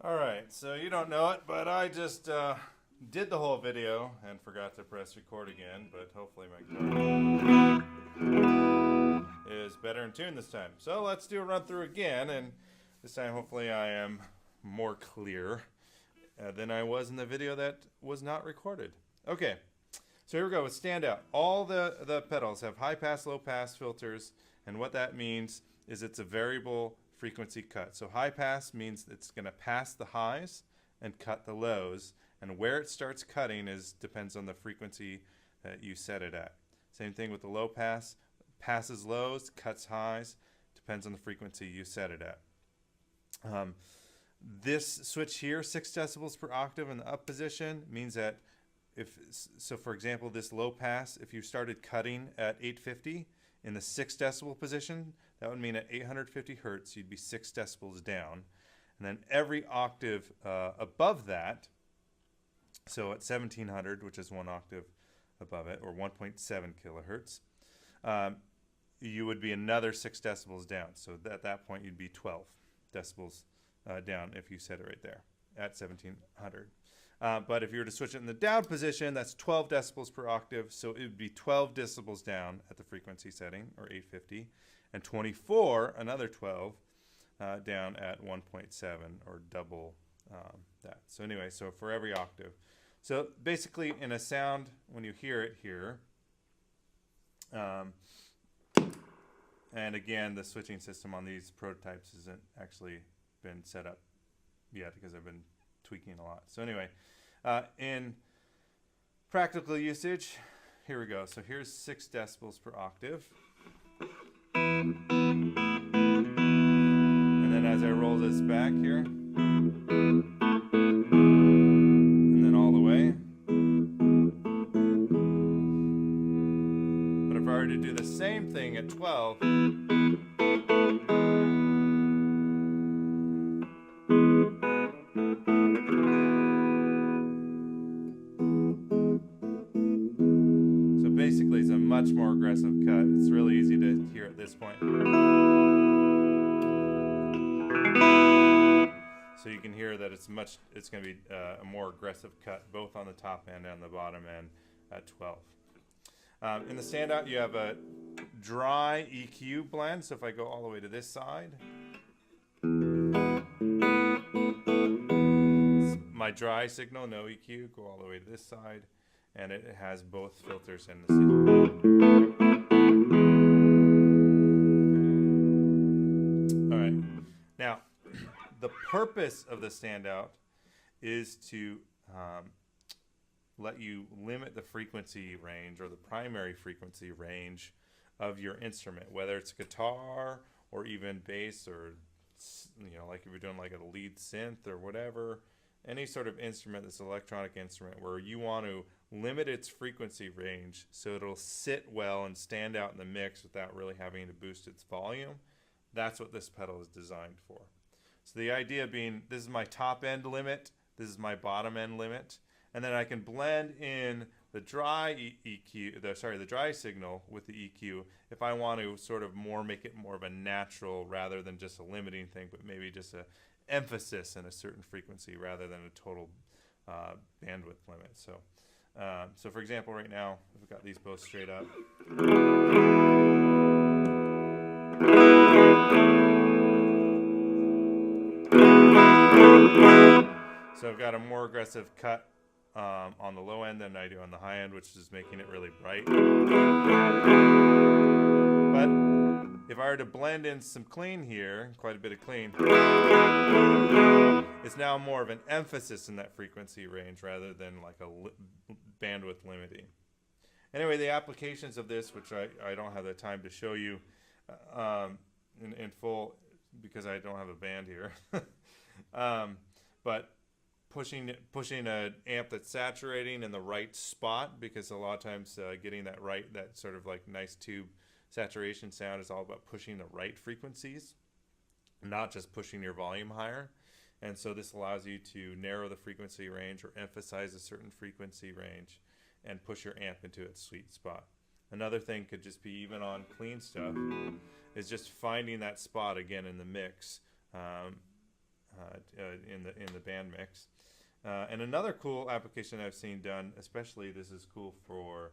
Alright, so you don't know it, but I just did the whole video and forgot to press record again, but hopefully my guitar is better in tune this time. So let's do a run through again, and this time hopefully I am more clear than I was in the video that was not recorded. Okay, so here we go with Standout. All the pedals have high pass, low pass filters, and what that means is it's a variable frequency cut. So high pass means it's going to pass the highs and cut the lows, and where it starts cutting depends on the frequency that you set it at. Same thing with the low pass, passes lows, cuts highs, depends on the frequency you set it at. This switch here, 6 decibels per octave in the up position, means that for example, this low pass, if you started cutting at 850 in the 6 decibel position, that would mean at 850 hertz, you'd be 6 decibels down. And then every octave above that, so at 1700, which is 1 octave above it, or 1.7 kilohertz, you would be another 6 decibels down. So at that point, you'd be 12 decibels down if you set it right there at 1700. But if you were to switch it in the down position, that's 12 decibels per octave, so it would be 12 decibels down at the frequency setting, or 850, and 24, another 12, down at 1.7, or double that. So anyway, so for every octave. So basically, in a sound, when you hear it here, and again, the switching system on these prototypes hasn't actually been set up yet because I've been tweaking a lot. So anyway, in practical usage, here we go. So here's 6 decibels per octave. And then as I roll this back here, and then all the way. But if I were to do the same thing at 12, basically it's a much more aggressive cut. It's really easy to hear at this point. So you can hear that it's going to be a more aggressive cut both on the top end and the bottom end at 12. In the Standout you have a dry EQ blend, so if I go all the way to this side, my dry signal, no EQ, go all the way to this side, and it has both filters in the signal. All right. Now, the purpose of the Standout is to let you limit the frequency range, or the primary frequency range of your instrument, whether it's guitar or even bass, or like if you're doing like a lead synth or whatever, any sort of instrument that's an electronic instrument where you want to limit its frequency range so it'll sit well and stand out in the mix without really having to boost its volume. That's what this pedal is designed for. So the idea being, this is my top end limit, this is my bottom end limit, and then I can blend in the dry the dry signal with the EQ if I want to sort of make it more of a natural rather than just a limiting thing, but maybe just a emphasis in a certain frequency rather than a total bandwidth limit. So for example, right now we've got these both straight up. So I've got a more aggressive cut on the low end than I do on the high end, which is making it really bright. But if I were to blend in some clean here, quite a bit of clean, it's now more of an emphasis in that frequency range rather than like a bandwidth limiting. Anyway, the applications of this, which I don't have the time to show you in full because I don't have a band here, but pushing an amp that's saturating in the right spot, because a lot of times getting that sort of like nice tube saturation sound is all about pushing the right frequencies, not just pushing your volume higher. And so this allows you to narrow the frequency range or emphasize a certain frequency range and push your amp into its sweet spot. Another thing could just be, even on clean stuff, is just finding that spot again in the mix in the band mix. And another cool application I've seen done, especially this is cool for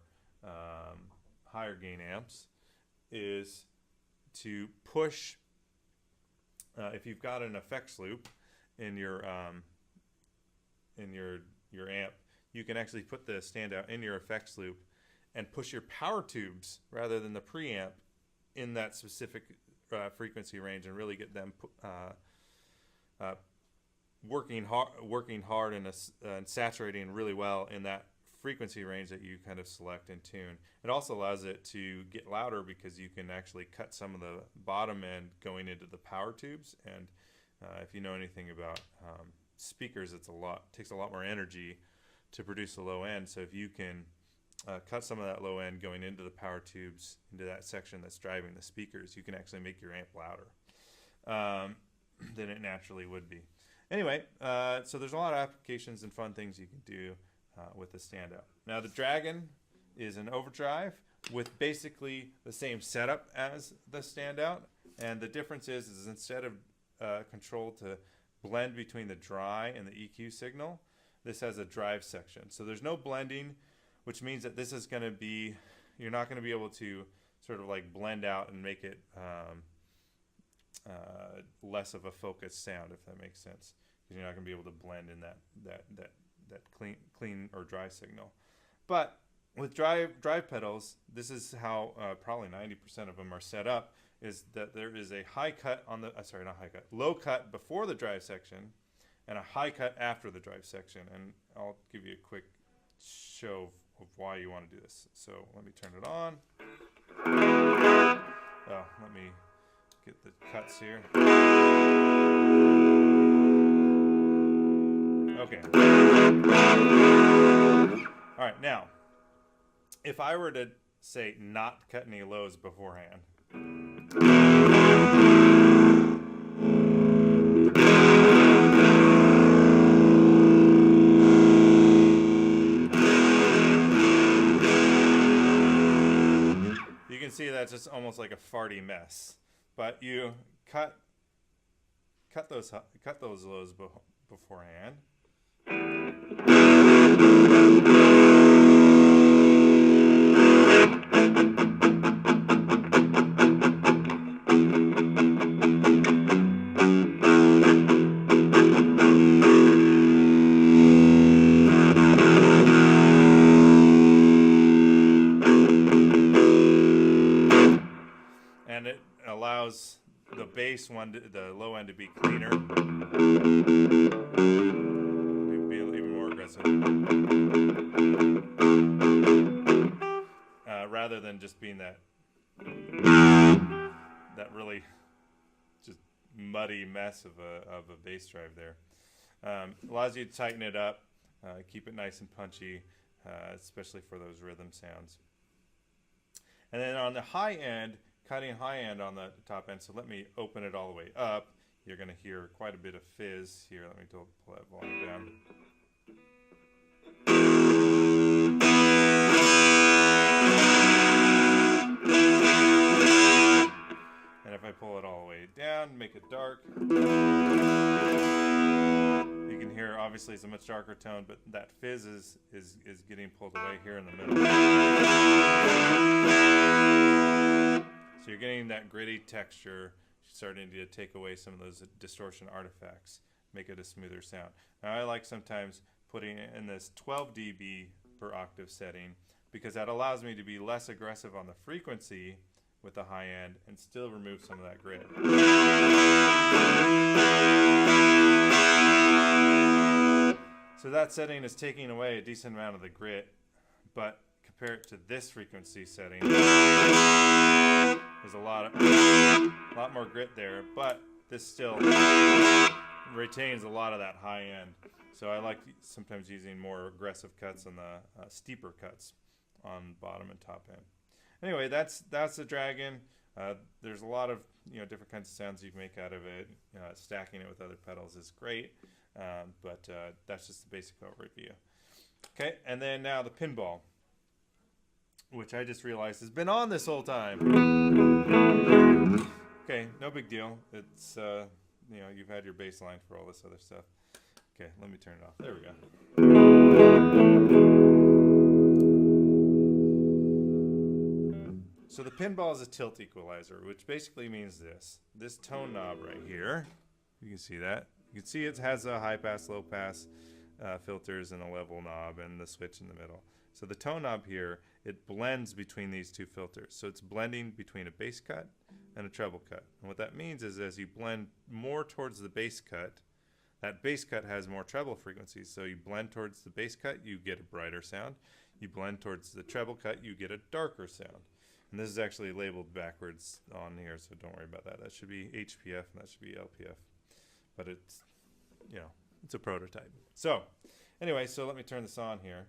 higher gain amps, is to push. If you've got an effects loop in your amp, you can actually put the standout in your effects loop and push your power tubes rather than the preamp in that specific frequency range, and really get them working hard and saturating really well in that frequency range that you kind of select and tune. It also allows it to get louder because you can actually cut some of the bottom end going into the power tubes. And if you know anything about speakers, takes a lot more energy to produce a low end. So if you can cut some of that low end going into the power tubes, into that section that's driving the speakers, you can actually make your amp louder than it naturally would be. Anyway, so there's a lot of applications and fun things you can do with the standout. Now the Dragon is an overdrive with basically the same setup as the standout, and the difference is instead of control to blend between the dry and the EQ signal, this has a drive section. So there's no blending, which means that this is going to be, you're not going to be able to sort of like blend out and make it less of a focused sound, if that makes sense, because you're not going to be able to blend in that clean or dry signal. But with drive pedals, this is how probably 90% of them are set up, is that there is a high cut on the low cut before the drive section and a high cut after the drive section. And I'll give you a quick show of why you want to do this. So let me turn it on. Oh, let me get the cuts here. Okay. All right, now, if I were to say not cut any lows beforehand, you can see that's just almost like a farty mess. But you cut those lows beforehand. And it allows the bass one, the low end, to be cleaner. Be even more aggressive. Rather than just being that really just muddy mess of a bass drive there. Allows you to tighten it up, keep it nice and punchy, especially for those rhythm sounds. And then on the high end, cutting high end on the top end, so let me open it all the way up. You're going to hear quite a bit of fizz here. Let me pull that volume down. And if I pull it all the way down, make it dark, you can hear, obviously it's a much darker tone, but that fizz is getting pulled away here in the middle. So you're getting that gritty texture, starting to take away some of those distortion artifacts, make it a smoother sound. Now I like sometimes putting it in this 12 dB per octave setting, because that allows me to be less aggressive on the frequency with the high end and still remove some of that grit. So that setting is taking away a decent amount of the grit, but compare it to this frequency setting, there's a lot more grit there, but this still retains a lot of that high end. So I like sometimes using more aggressive cuts and the steeper cuts on bottom and top end. Anyway, that's the Dragon. There's a lot of different kinds of sounds you can make out of it. Stacking it with other pedals is great, but that's just the basic overview. Okay, and then now the Pinball, which I just realized has been on this whole time. Okay, no big deal. It's you know, you've had your baseline for all this other stuff. Okay, let me turn it off. There we go. So the pinball is a tilt equalizer, which basically means this tone knob right here. You can see that. You can see it has a high pass, low pass filters and a level knob and the switch in the middle. So the tone knob here, it blends between these two filters. So it's blending between a bass cut and a treble cut. And what that means is as you blend more towards the bass cut, that bass cut has more treble frequencies. So you blend towards the bass cut, you get a brighter sound. You blend towards the treble cut, you get a darker sound. And this is actually labeled backwards on here, so don't worry about that. That should be HPF and that should be LPF. But it's, you know, it's a prototype. So anyway, so let me turn this on here.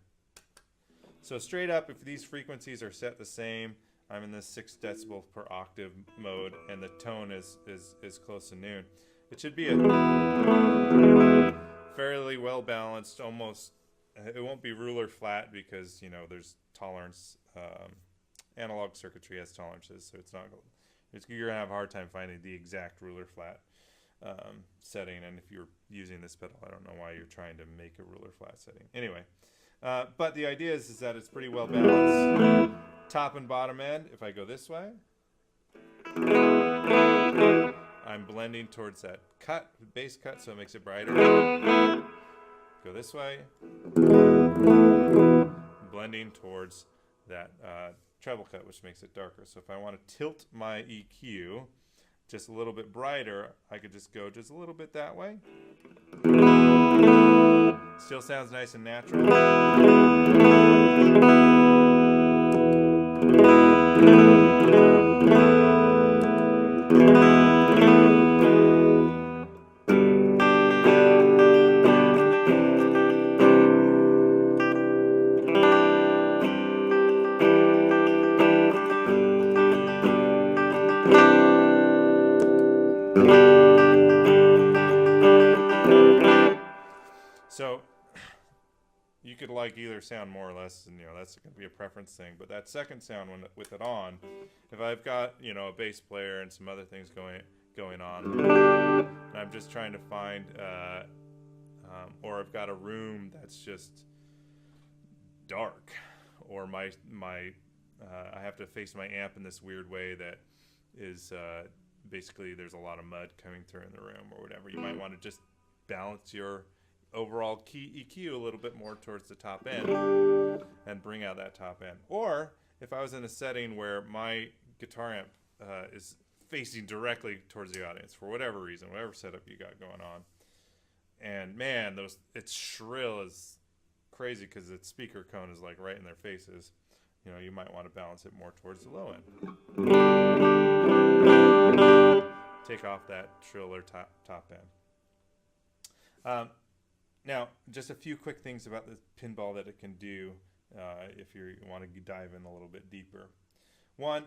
So straight up, if these frequencies are set the same, I'm in this 6 decibel per octave mode, and the tone is close to noon. It should be a fairly well balanced, almost, it won't be ruler flat because, you know, there's tolerance, analog circuitry has tolerances, so it's not, you're gonna have a hard time finding the exact ruler flat setting, and if you're using this pedal, I don't know why you're trying to make a ruler flat setting. Anyway, but the idea is that it's pretty well balanced. Top and bottom end, if I go this way, I'm blending towards that cut, bass cut, so it makes it brighter. Go this way, blending towards that treble cut, which makes it darker. So if I want to tilt my EQ just a little bit brighter, I could just go just a little bit that way. Still sounds nice and natural. So you could like either sound more or less, and you know that's going to be a preference thing. But that second sound, when with it on, if I've got, you know, a bass player and some other things going on, and I'm just trying to find, or I've got a room that's just dark, or I have to face my amp in this weird way that is basically there's a lot of mud coming through in the room or whatever. You might want to just balance your overall key EQ a little bit more towards the top end and bring out that top end. Or if I was in a setting where my guitar amp is facing directly towards the audience for whatever reason, whatever setup you got going on, and man, it's shrill as crazy because its speaker cone is like right in their faces, you know, you might want to balance it more towards the low end. Take off that shriller top end. Now, just a few quick things about the pinball that it can do if you want to dive in a little bit deeper. One,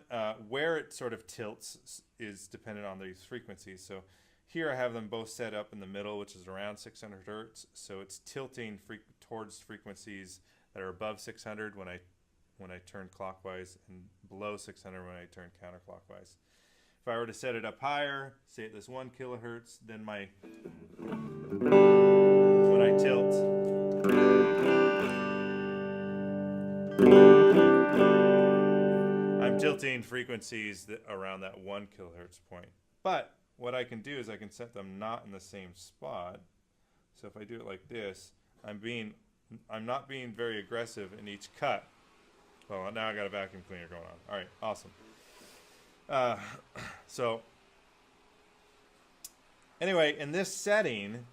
where it sort of tilts is dependent on these frequencies. So here I have them both set up in the middle, which is around 600 hertz. So it's tilting towards frequencies that are above 600 when I turn clockwise, and below 600 when I turn counterclockwise. If I were to set it up higher, say at this 1 kilohertz, then when I tilt, I'm tilting frequencies around that 1 kilohertz point. But what I can do is I can set them not in the same spot. So if I do it like this, I'm not being very aggressive in each cut. Well, now I got a vacuum cleaner going on. All right, awesome. So anyway, in this setting,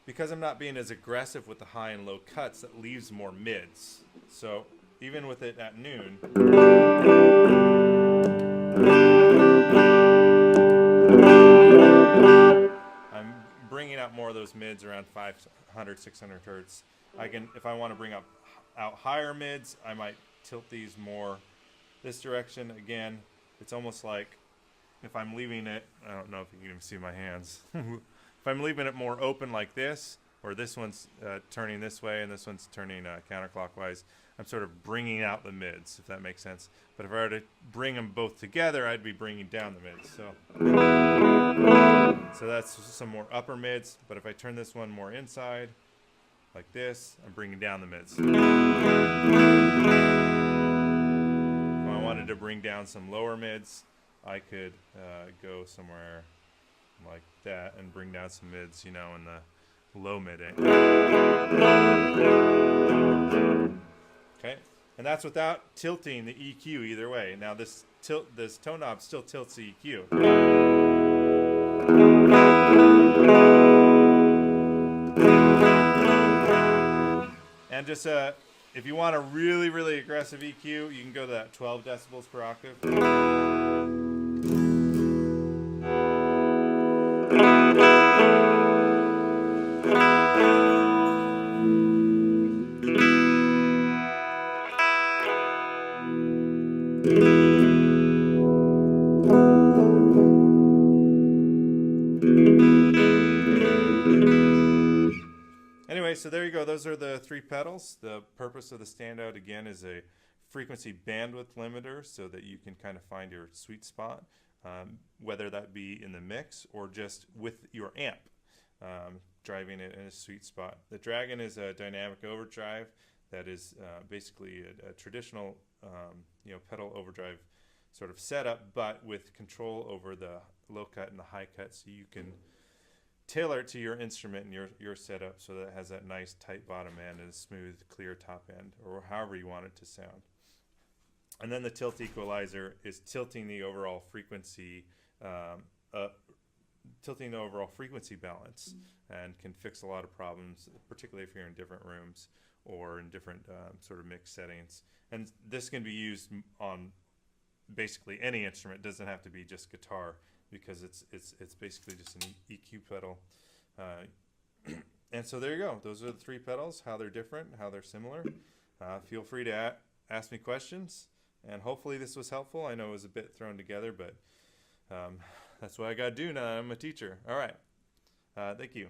because I'm not being as aggressive with the high and low cuts, that leaves more mids. So even with it at noon, I'm bringing out more of those mids around 500, 600 hertz. I can, if I want to bring out higher mids, I might tilt these more this direction. Again, it's almost like if I'm leaving it, I don't know if you can even see my hands. If I'm leaving it more open like this, or this one's turning this way and this one's turning counterclockwise, I'm sort of bringing out the mids, if that makes sense. But if I were to bring them both together, I'd be bringing down the mids. So that's some more upper mids. But if I turn this one more inside, like this, I'm bringing down the mids. If I wanted to bring down some lower mids, I could go somewhere like that and bring down some mids, you know, in the low mid end. Okay, and that's without tilting the EQ either way. Now this tone knob still tilts the EQ. And just if you want a really, really aggressive EQ, you can go to that 12 decibels per octave. Anyway, so there you go. Those are the 3 pedals. The purpose of the Standout, again, is a frequency bandwidth limiter so that you can kind of find your sweet spot, whether that be in the mix or just with your amp, driving it in a sweet spot. The Dragon is a dynamic overdrive that is basically a traditional pedal overdrive sort of setup, but with control over the low cut and the high cut, so you can tailor it to your instrument and your setup so that it has that nice tight bottom end and a smooth, clear top end, or however you want it to sound. And then the tilt equalizer is tilting the overall frequency, balance, and can fix a lot of problems, particularly if you're in different rooms or in different sort of mix settings. And this can be used on basically any instrument. It doesn't have to be just guitar, because it's basically just an EQ pedal. And so there you go. Those are the 3 pedals, how they're different, how they're similar. Feel free to ask me questions, and hopefully this was helpful. I know it was a bit thrown together, but that's what I got to do now. I'm a teacher. All right. Thank you.